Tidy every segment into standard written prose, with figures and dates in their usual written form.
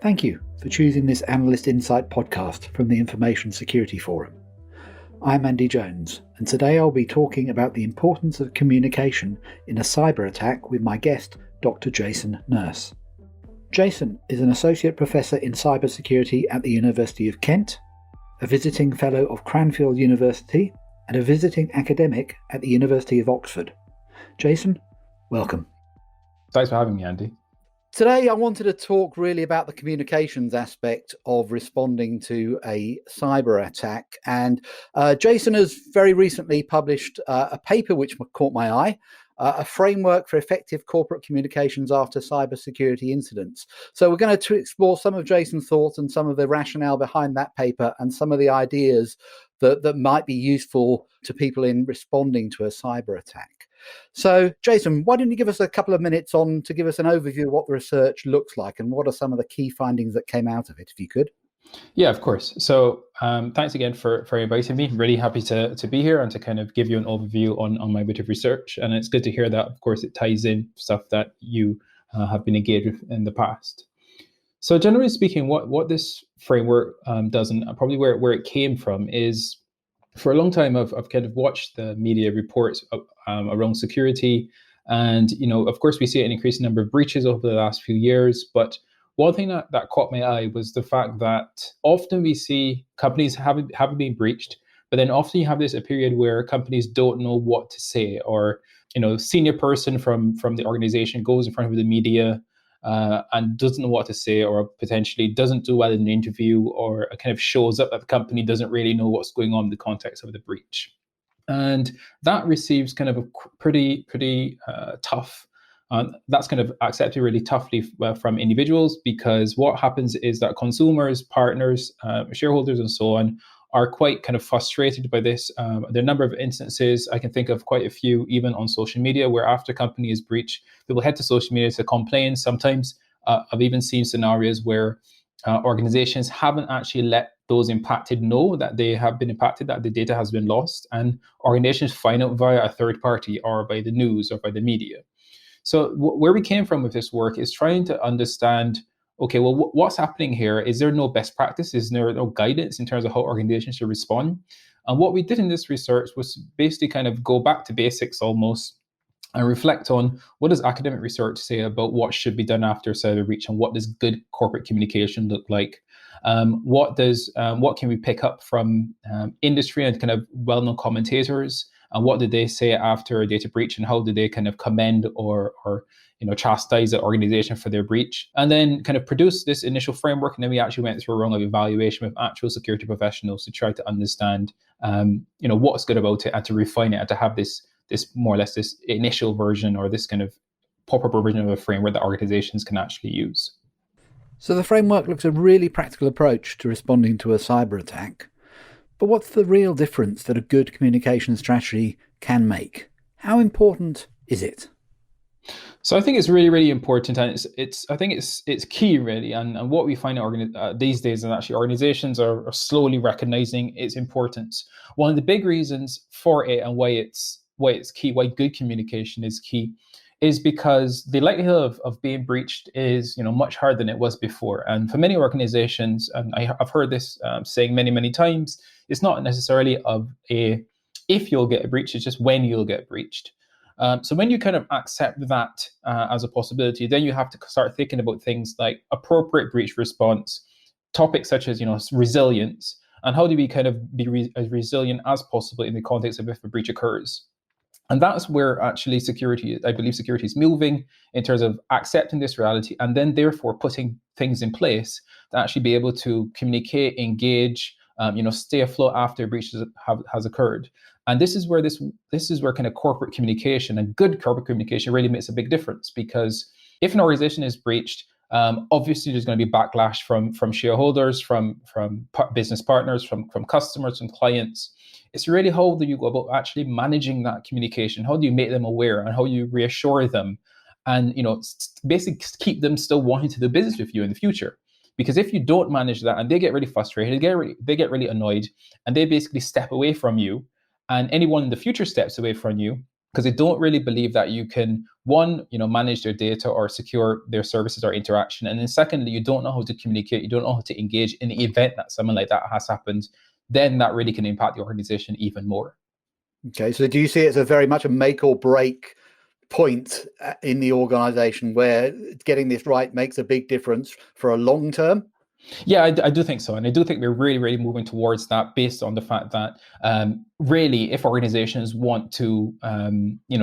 Thank you for choosing this Analyst Insight podcast from the Information Security Forum. I'm Andy Jones, and today I'll be talking about the importance of communication in a cyber attack with my guest, Dr. Jason Nurse. Jason is an Associate Professor in Cybersecurity at the University of Kent, a visiting Fellow of Cranfield University, and a visiting academic at the University of Oxford. Jason, welcome. Thanks for having me, Andy. Today, I wanted to talk really about the communications aspect of responding to a cyber attack. And Jason has very recently published a paper which caught my eye, a framework for effective corporate communications after cybersecurity incidents. So we're going to explore some of Jason's thoughts and some of the rationale behind that paper and some of the ideas that might be useful to people in responding to a cyber attack. So, Jason, why don't you give us a couple of minutes to give us an overview of what the research looks like and what are some of the key findings that came out of it, if you could? Yeah, of course. So thanks again for inviting me. Really happy to be here and to kind of give you an overview on my bit of research. And it's good to hear that, of course, it ties in stuff that you have been engaged with in the past. So generally speaking, what this framework does, and probably where it came from, is for a long time I've kind of watched the media reports around security. And, of course, we see an increasing number of breaches over the last few years. But one thing that caught my eye was the fact that often we see companies haven't been breached, but then often you have a period where companies don't know what to say, or, senior person from the organization goes in front of the media and doesn't know what to say, or potentially doesn't do well in an interview, or kind of shows up that the company doesn't really know what's going on in the context of the breach. And that receives kind of a pretty tough. That's kind of accepted really toughly from individuals, because what happens is that consumers, partners, shareholders, and so on are quite kind of frustrated by this. There are a number of instances, I can think of quite a few, even on social media, where after a company is breached, people head to social media to complain. Sometimes I've even seen scenarios where organizations haven't actually let those impacted know that they have been impacted, that the data has been lost, and organizations find out via a third party or by the news or by the media. So where we came from with this work is trying to understand, okay, well, what's happening here? Is there no best practice? Is there no guidance in terms of how organizations should respond? And what we did in this research was basically kind of go back to basics almost, and reflect on what does academic research say about what should be done after a cyber breach, and what does good corporate communication look like? What can we pick up from industry and kind of well-known commentators? And what did they say after a data breach, and how did they kind of commend or chastise the organization for their breach? And then kind of produce this initial framework. And then we actually went through a round of evaluation with actual security professionals to try to understand what's good about it, and to refine it, and to have this more or less this initial version, or this kind of pop-up version of a framework that organizations can actually use. So the framework looks a really practical approach to responding to a cyber attack. But what's the real difference that a good communication strategy can make? How important is it? So I think it's really, really important, and I think it's key really. And what we find these days is actually organizations are slowly recognizing its importance. One of the big reasons for it, and why it's key, why good communication is key, is because the likelihood of being breached is much higher than it was before. And for many organizations, and I've heard this saying many times, it's not necessarily if you'll get a breach, it's just when you'll get breached. So when you kind of accept that as a possibility, then you have to start thinking about things like appropriate breach response, topics such as resilience, and how do we kind of be as resilient as possible in the context of if a breach occurs. And that's where actually I believe security is moving, in terms of accepting this reality, and then therefore putting things in place to actually be able to communicate, engage, stay afloat after a breach has occurred. And this is where kind of corporate communication, and good corporate communication, really makes a big difference. Because if an organization is breached, obviously there's going to be backlash from shareholders, from business partners, from customers, from clients. It's really how do you go about actually managing that communication? How do you make them aware, and how you reassure them, and basically keep them still wanting to do business with you in the future? Because if you don't manage that, and they get really frustrated, they get really annoyed, and they basically step away from you, and anyone in the future steps away from you, because they don't really believe that you can, one, manage their data or secure their services or interaction, and then secondly, you don't know how to communicate, you don't know how to engage in the event that something like that has happened. Then that really can impact the organization even more. Okay, so do you see it as a very much a make or break point in the organization where getting this right makes a big difference for a long term? Yeah, I do think so. And I do think we're really, really moving towards that based on the fact that really, if organizations want to,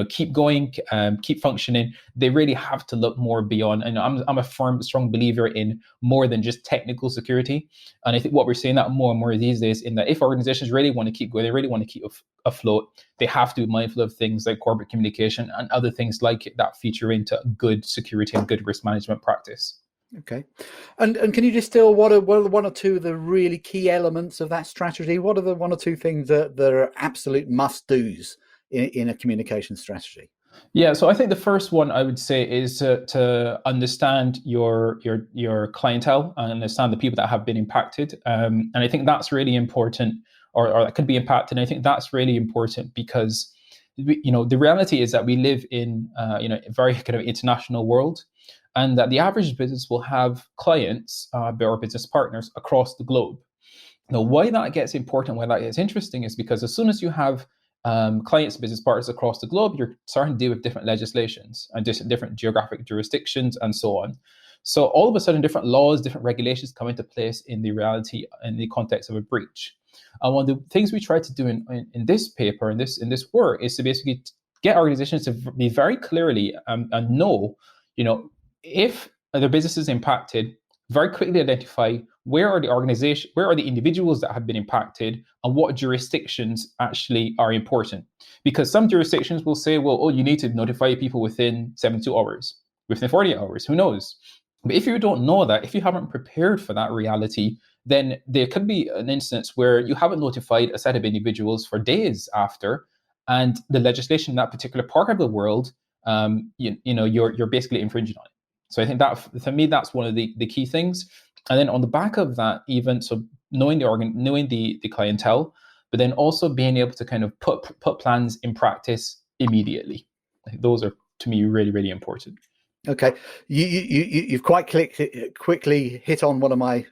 keep going, keep functioning, they really have to look more beyond. And I'm a firm, strong believer in more than just technical security. And I think what we're seeing that more and more these days in that if organizations really want to keep going, they really want to keep afloat, they have to be mindful of things like corporate communication and other things like it that feature into good security and good risk management practice. Okay, and can you distill what are one or two of the really key elements of that strategy? What are the one or two things that are absolute must-dos in a communication strategy? Yeah, so I think the first one I would say is to understand your clientele and understand the people that have been impacted, and I think that's really important, or that could be impacted. And I think that's really important because the reality is that we live in a very kind of international world, and that the average business will have clients or business partners across the globe. Now, why that gets important, why that gets interesting is because as soon as you have clients, business partners across the globe, you're starting to deal with different legislations and different geographic jurisdictions and so on. So all of a sudden, different laws, different regulations come into place in the reality, in the context of a breach. And one of the things we try to do in this paper, in this work, is to basically get organizations to be very clearly and know, if the business is impacted, very quickly identify where are the individuals that have been impacted and what jurisdictions actually are important. Because some jurisdictions will say, well, you need to notify people within 72 hours, within 48 hours, who knows? But if you don't know that, if you haven't prepared for that reality, then there could be an instance where you haven't notified a set of individuals for days after, and the legislation in that particular part of the world, you're basically infringing on it. So I think that, for me, that's one of the key things. And then on the back of that, even so, knowing the clientele, but then also being able to kind of put plans in practice immediately. I think those are, to me, really, really important. Okay, you've quite quickly hit on one of my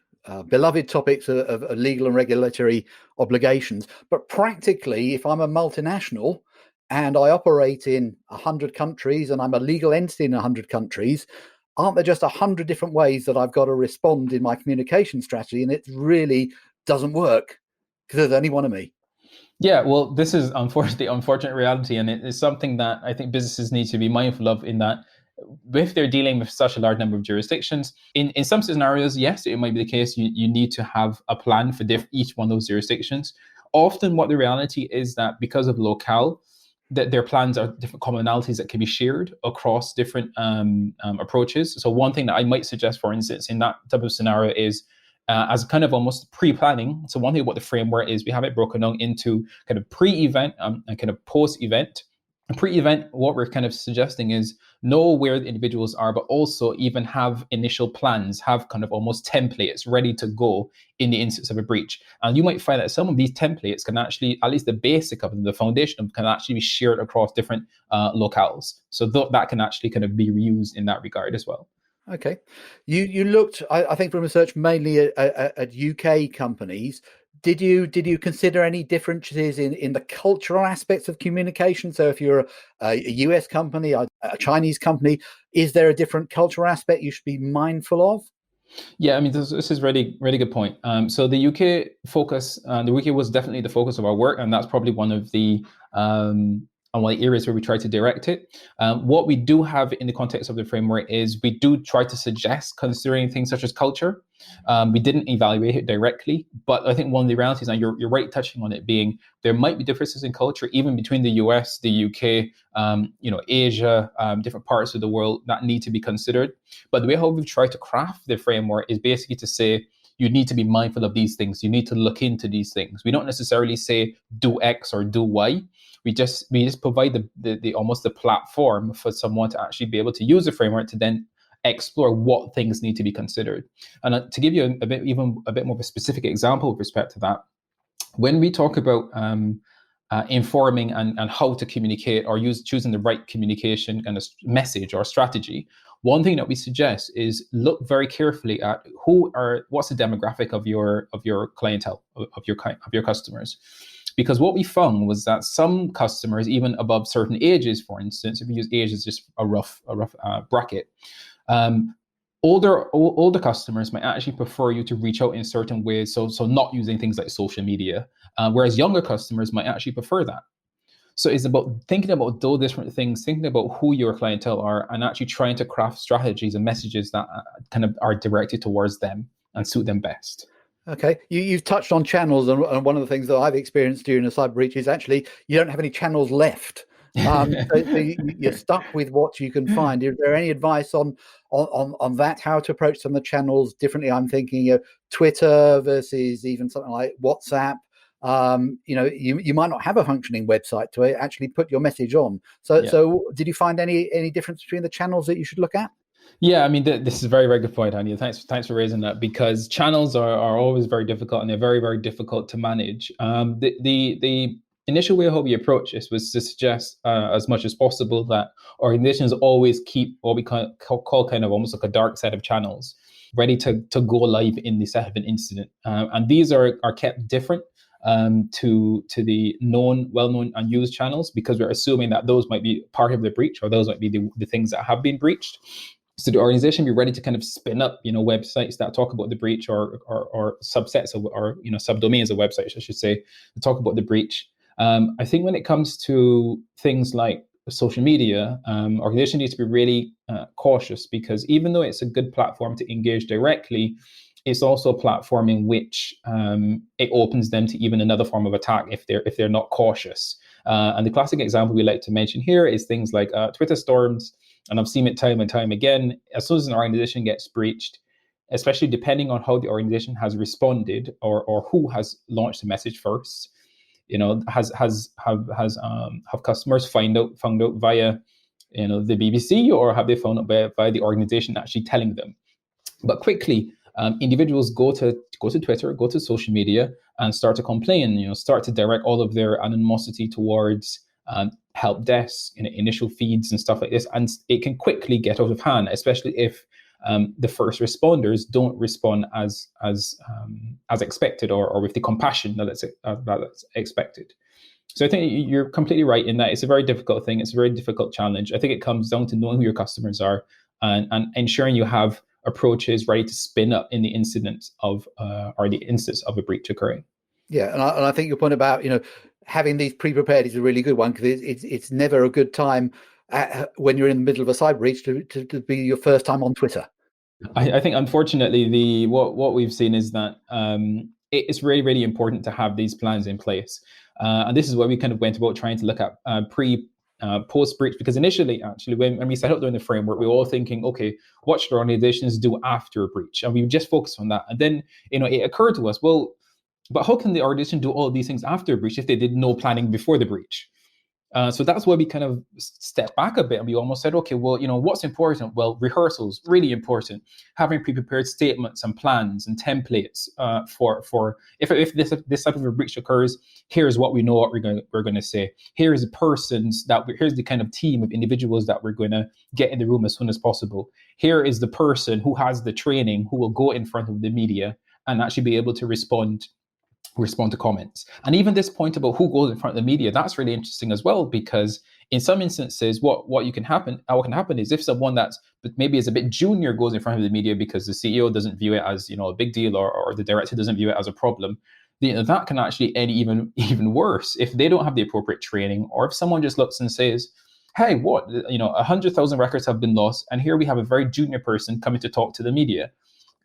beloved topics of legal and regulatory obligations. But practically, if I'm a multinational and I operate in 100 countries and I'm a legal entity in 100 countries, aren't there just 100 different ways that I've got to respond in my communication strategy? And it really doesn't work because there's only one of me. Yeah, well, this is unfortunately unfortunate reality, and it is something that I think businesses need to be mindful of, in that if they're dealing with such a large number of jurisdictions, in some scenarios, yes, it might be the case you need to have a plan for each one of those jurisdictions. Often what the reality is that because of locale, that their plans are different commonalities that can be shared across different approaches. So one thing that I might suggest, for instance, in that type of scenario is as kind of almost pre-planning. So one thing about the framework is we have it broken down into kind of pre-event and kind of post-event. Pre-event, what we're kind of suggesting is know where the individuals are, but also even have initial plans, have kind of almost templates ready to go in the instance of a breach. And you might find that some of these templates can actually, at least the basic of them, the foundation of them, can actually be shared across different locales. So that can actually kind of be reused in that regard as well. Okay, you looked, I think, from research mainly at UK companies. Did you consider any differences in the cultural aspects of communication? So if you're a US company, a Chinese company, is there a different cultural aspect you should be mindful of? Yeah, I mean, this is really, really good point. So the UK focus, the UK was definitely the focus of our work, and that's probably one of the areas where we try to direct it. What we do have in the context of the framework is we do try to suggest considering things such as culture. We didn't evaluate it directly, but I think one of the realities, and you're right touching on it, being there might be differences in culture even between the US, the UK, Asia, different parts of the world that need to be considered. But the way how we've tried to craft the framework is basically to say, you need to be mindful of these things. You need to look into these things. We don't necessarily say do X or do Y. We just provide the almost the platform for someone to actually be able to use the framework to then explore what things need to be considered. And to give you a bit more of a specific example with respect to that, when we talk about informing and how to communicate or choosing the right communication kind of message or strategy, one thing that we suggest is look very carefully at what's the demographic of your clientele, of your customers. Because what we found was that some customers, even above certain ages, for instance, if we use age as just a rough bracket, older customers might actually prefer you to reach out in certain ways, so not using things like social media, whereas younger customers might actually prefer that. So it's about thinking about those different things, thinking about who your clientele are, and actually trying to craft strategies and messages that kind of are directed towards them and suit them best. Okay, you've touched on channels, and one of the things that I've experienced during a cyber breach is actually you don't have any channels left. So you're stuck with what you can find. Is there any advice on that? How to approach some of the channels differently? I'm thinking Twitter versus even something like WhatsApp. You might not have a functioning website to actually put your message on. So did you find any difference between the channels that you should look at? Yeah, I mean, this is a very, very good point, Anya. Thanks for raising that, because channels are always very difficult, and they're very, very difficult to manage. The initial way how we approach this was to suggest as much as possible that organizations always keep what we call kind of almost like a dark set of channels ready to go live in the set of an incident. And these are kept different to the well-known and used channels, because we're assuming that those might be part of the breach, or those might be the things that have been breached. So the organization be ready to kind of spin up, websites that talk about the breach, or subsets of, or subdomains of websites, I should say, to talk about the breach. I think when it comes to things like social media, organization needs to be really cautious, because even though it's a good platform to engage directly, it's also a platform in which it opens them to even another form of attack if they're not cautious. And the classic example we like to mention here is things like Twitter storms. And I've seen it time and time again. As soon as an organization gets breached, especially depending on how the organization has responded, or who has launched the message first, have customers found out via the BBC, or have they found out via the organization actually telling them? But quickly, individuals go to Twitter, go to social media, and start to complain. Start to direct all of their animosity towards help desks, initial feeds and stuff like this, and it can quickly get out of hand, especially if the first responders don't respond as expected, or with the compassion that's expected. So I think you're completely right in that it's a very difficult thing. It's a very difficult challenge. I think it comes down to knowing who your customers are, and ensuring you have approaches ready to spin up in the incident of or the instance of a breach occurring. Yeah, and I think your point about having these pre-prepared is a really good one, because it's never a good time when you're in the middle of a cyber breach to be your first time on Twitter. I think unfortunately what we've seen is that it's really, really important to have these plans in place, and this is where we kind of went about trying to look at post breach, because initially, actually, when we set up during the framework, we were all thinking, okay, what should organizations do after a breach, and we just focused on that. And then it occurred to us, well, but how can the organization do all of these things after a breach if they did no planning before the breach? So that's why we kind of stepped back a bit, and we almost said, okay, well, what's important? Well, rehearsals, really important. Having pre-prepared statements and plans and templates for if this type of a breach occurs, here's what we know what we're going to say. Here's the kind of team of individuals that we're going to get in the room as soon as possible. Here is the person who has the training, who will go in front of the media and actually be able to respond to comments. And even this point about who goes in front of the media, that's really interesting as well, because in some instances, what can happen is if someone that's maybe is a bit junior goes in front of the media because the CEO doesn't view it as a big deal, or the director doesn't view it as a problem, that can actually end even worse if they don't have the appropriate training, or if someone just looks and says, hey, 100,000 records have been lost, and here we have a very junior person coming to talk to the media.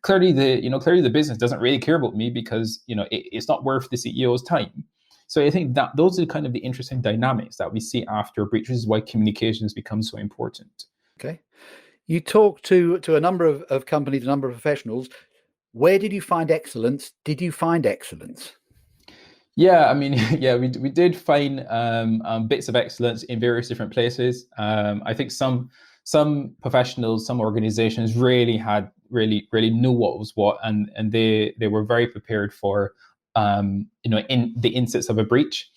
Clearly the business doesn't really care about me, because it's not worth the CEO's time. So I think that those are kind of the interesting dynamics that we see after a breach, which is why communications become so important. Okay, you talk to a number of companies, a number of professionals. Where did you find excellence? Did you find excellence? Yeah, I mean, yeah, we did find bits of excellence in various different places. I think some professionals, some organizations really knew what was what, and they were very prepared for in the instance of a breach.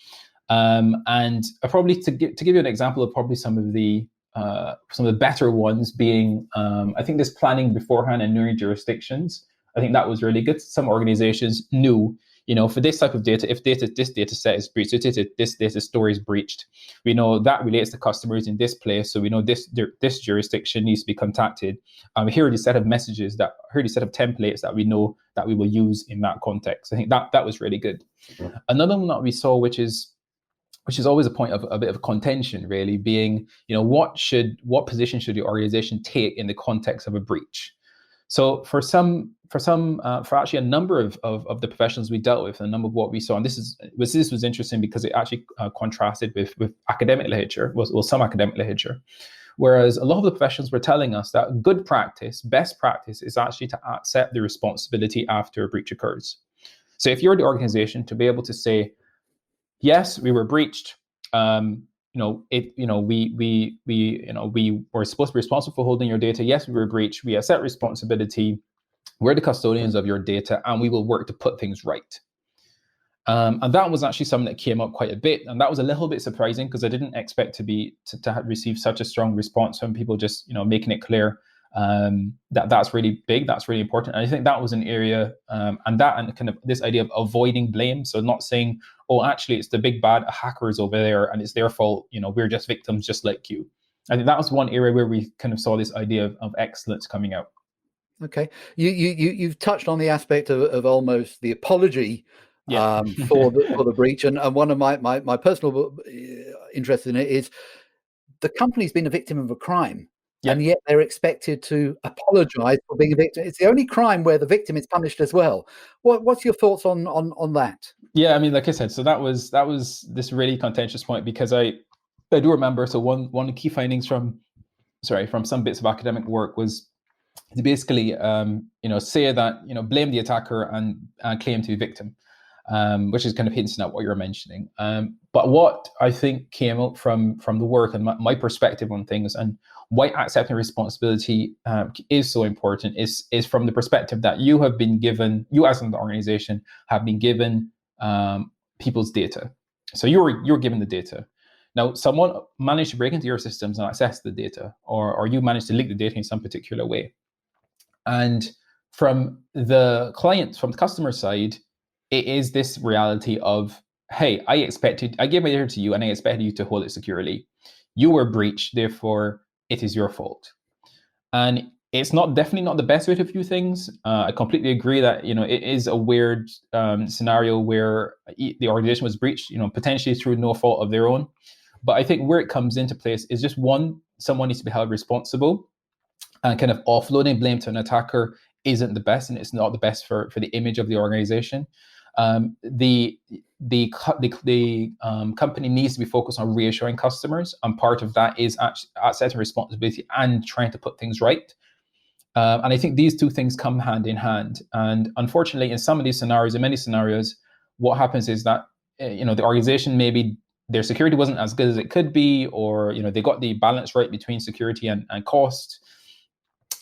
And probably to give you an example of probably some of the better ones being, I think this planning beforehand and knowing jurisdictions. I think that was really good. Some organizations knew, for this type of data, if this data set is breached, this data store is breached, we know that relates to customers in this place, so we know this jurisdiction needs to be contacted. Here are the set of messages here are the set of templates that we know that we will use in that context. I think that was really good. Another one that we saw, which is always a point of a bit of contention, really, being, what position should the organization take in the context of a breach? So for actually a number of the professionals we dealt with, and a number of what we saw, and this was interesting because it actually contrasted with academic literature, some academic literature, whereas a lot of the professionals were telling us that good practice, best practice, is actually to accept the responsibility after a breach occurs. So if you're the organization, to be able to say, yes, we were breached. We were supposed to be responsible for holding your data. Yes, we were breached. We accept responsibility. We're the custodians of your data, and we will work to put things right. And that was actually something that came up quite a bit, and that was a little bit surprising because I didn't expect to have received such a strong response from people just making it clear that's really big, that's really important. And I think that was an area, and kind of this idea of avoiding blame. So not saying, oh, actually it's the big bad hackers over there and it's their fault, we're just victims just like you. I think that was one area where we kind of saw this idea of excellence coming out. Okay, you've touched on the aspect of almost the apology for the breach, and one of my personal interest in it is the company's been a victim of a crime. And yet they're expected to apologize for being a victim. It's the only crime where the victim is punished as well. What's your thoughts on that? Yeah, I mean, like I said, so that was this really contentious point, because I do remember. So one of the key findings from some bits of academic work was to basically say that blame the attacker and claim to be victim, which is kind of hinting at what you're mentioning. But what I think came out from the work and my perspective on things, and why accepting responsibility is so important, is from the perspective that you as an organization have been given people's data. So you're given the data. Now, someone managed to break into your systems and access the data, or you managed to leak the data in some particular way. And from the customer side, it is this reality of, hey, I gave my data to you and I expected you to hold it securely. You were breached, therefore it is your fault. And it's definitely not the best way to view things. I completely agree that it is a weird scenario where the organization was breached, potentially through no fault of their own. But I think where it comes into place is just one, someone needs to be held responsible, and kind of offloading blame to an attacker isn't the best, and it's not the best for the image of the organization. The company needs to be focused on reassuring customers, and part of that is accepting responsibility and trying to put things right. And I think these two things come hand in hand. And unfortunately, in many scenarios, what happens is that the organization, maybe their security wasn't as good as it could be, or they got the balance right between security and cost.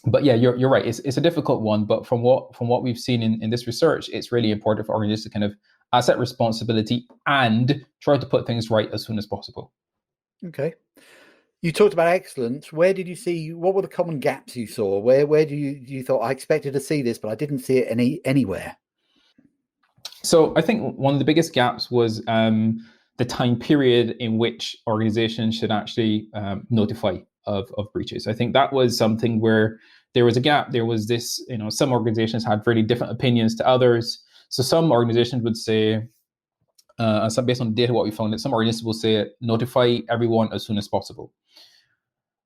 But yeah, you're right. It's a difficult one. But from what we've seen in this research, it's really important for organizations to kind of accept responsibility and try to put things right as soon as possible. Okay. You talked about excellence. Where did you see? What were the common gaps you saw? Where do you thought, I expected to see this, but I didn't see it anywhere? So I think one of the biggest gaps was the time period in which organizations should actually notify of breaches. I think that was something where there was a gap. There was this, some organizations had really different opinions to others. So some organizations would say, based on the data, what we found, that some organizations will say notify everyone as soon as possible.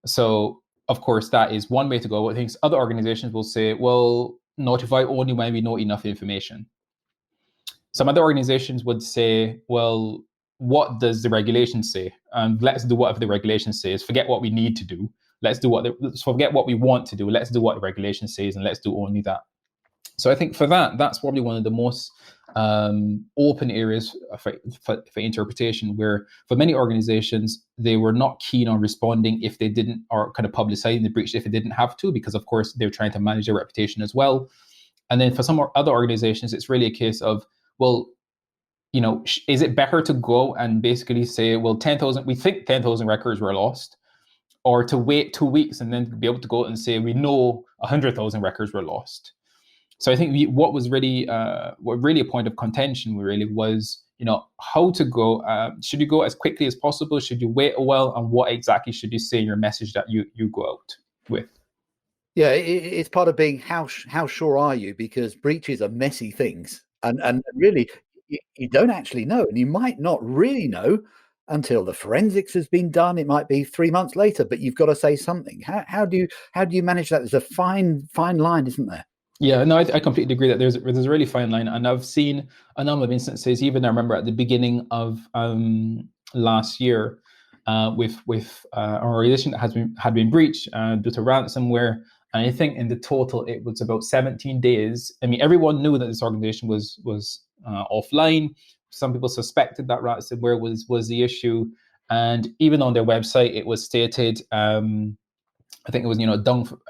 So of course, that is one way to go. I think other organizations will say, well, notify only when we know enough information. Some other organizations would say, well, what does the regulation say? Let's do whatever the regulation says. Forget what we need to do. Let's forget what we want to do. Let's do what the regulation says, and let's do only that. So I think for that's probably one of the most open areas for interpretation, where for many organizations, they were not keen on responding if they didn't, or kind of publicizing the breach if they didn't have to, because of course they're trying to manage their reputation as well. And then for some other organizations, it's really a case of, well, is it better to go and basically say, well, 10,000, we think 10,000 records were lost, or to wait 2 weeks and then be able to go out and say, we know 100,000 records were lost? So I think what really a point of contention really was, how to go. Should you go as quickly as possible? Should you wait a while? And what exactly should you say in your message that you go out with? Yeah, it's part of being how sure are you? Because breaches are messy things, and really you don't actually know, and you might not really know until the forensics has been done. It might be 3 months later, but you've got to say something. How do you manage that? There's a fine line, isn't there? Yeah, no, I completely agree that there's a really fine line, and I've seen a number of instances. Even I remember at the beginning of last year, with an organization that had been breached due to ransomware, and I think in the total it was about 17 days. I mean, everyone knew that this organization was offline. Some people suspected that ransomware was the issue, and even on their website it was stated. I think it was,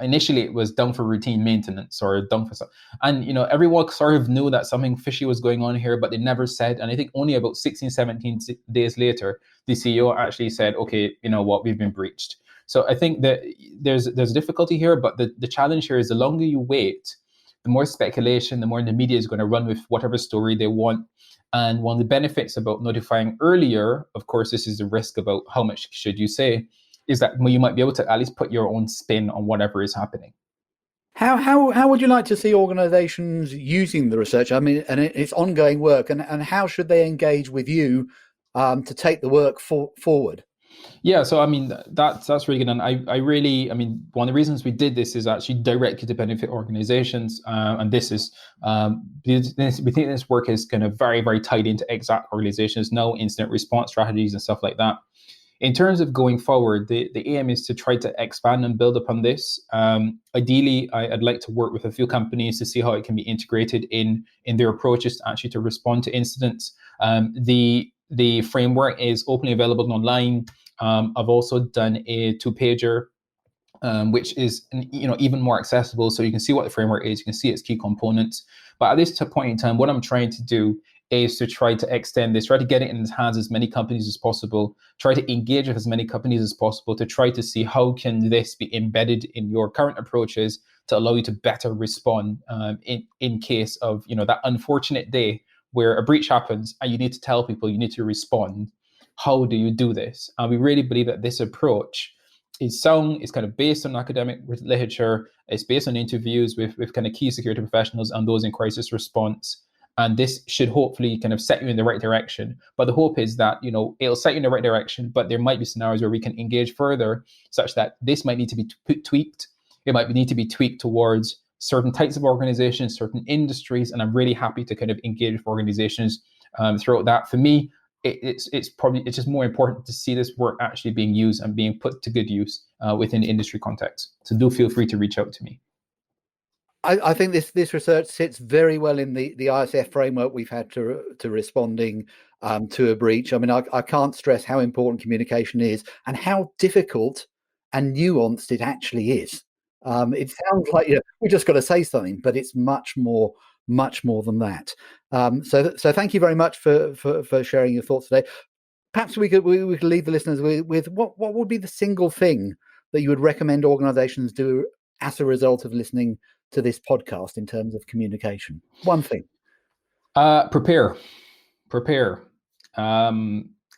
initially it was done for routine maintenance or done for some, and, everyone sort of knew that something fishy was going on here, but they never said. And I think only about 16, 17 days later, the CEO actually said, okay, you know what, we've been breached. So I think that there's difficulty here, but the challenge here is the longer you wait, the more speculation, the more the media is going to run with whatever story they want. And one of the benefits about notifying earlier, of course, this is the risk about how much should you say, is that you might be able to at least put your own spin on whatever is happening. How would you like to see organizations using the research? I mean, and it's ongoing work, and how should they engage with you to take the work forward? Yeah, so I mean that's really good, and I really, I mean, one of the reasons we did this is actually directly to benefit organizations, and this is we think this work is kind of very, very tied into exact organizations, no incident response strategies and stuff like that. In terms of going forward, the aim is to try to expand and build upon this. Ideally, I'd like to work with a few companies to see how it can be integrated in their approaches actually to respond to incidents. The framework is openly available online. I've also done a 2-pager, which is even more accessible, so you can see what the framework is, you can see its key components. But at this point in time, what I'm trying to do is to try to extend this, try to get it in the hands of as many companies as possible, try to engage with as many companies as possible, to try to see how can this be embedded in your current approaches to allow you to better respond in case of that unfortunate day where a breach happens and you need to tell people you need to respond. How do you do this? And we really believe that this approach is sound, it's kind of based on academic literature, it's based on interviews with kind of key security professionals and those in crisis response. And this should hopefully kind of set you in the right direction. But the hope is that, it'll set you in the right direction, but there might be scenarios where we can engage further such that this might need to be tweaked. It might need to be tweaked towards certain types of organizations, certain industries. And I'm really happy to kind of engage with organizations throughout that. For me, it's just more important to see this work actually being used and being put to good use within the industry context. So do feel free to reach out to me. I think this research sits very well in the ISF framework we've had to responding to a breach. I mean, I can't stress how important communication is and how difficult and nuanced it actually is. It sounds like we just got to say something, but it's much more than that. So thank you very much for sharing your thoughts today. Perhaps we could leave the listeners with what would be the single thing that you would recommend organizations do as a result of listening to this podcast in terms of communication? One thing. Prepare.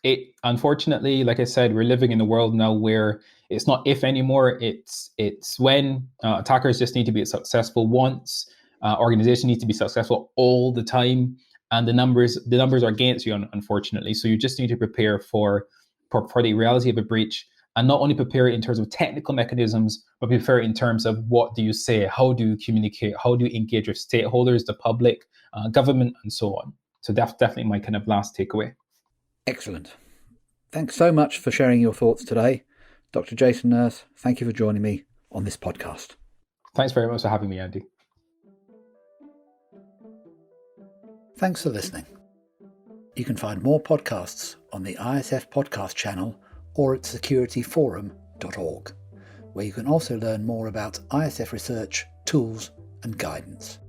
It unfortunately, like I said, we're living in a world now where it's not if anymore, it's when. Attackers just need to be successful once. Organizations need to be successful all the time, and the numbers are against you, unfortunately. So you just need to prepare for the reality of a breach. And not only prepare in terms of technical mechanisms, but prepare in terms of what do you say, how do you communicate, how do you engage with stakeholders, the public, government, and so on. So that's definitely my kind of last takeaway. Excellent. Thanks so much for sharing your thoughts today. Dr. Jason Nurse, thank you for joining me on this podcast. Thanks very much for having me, Andy. Thanks for listening. You can find more podcasts on the ISF podcast channel or at securityforum.org, where you can also learn more about ISF research, tools, and guidance.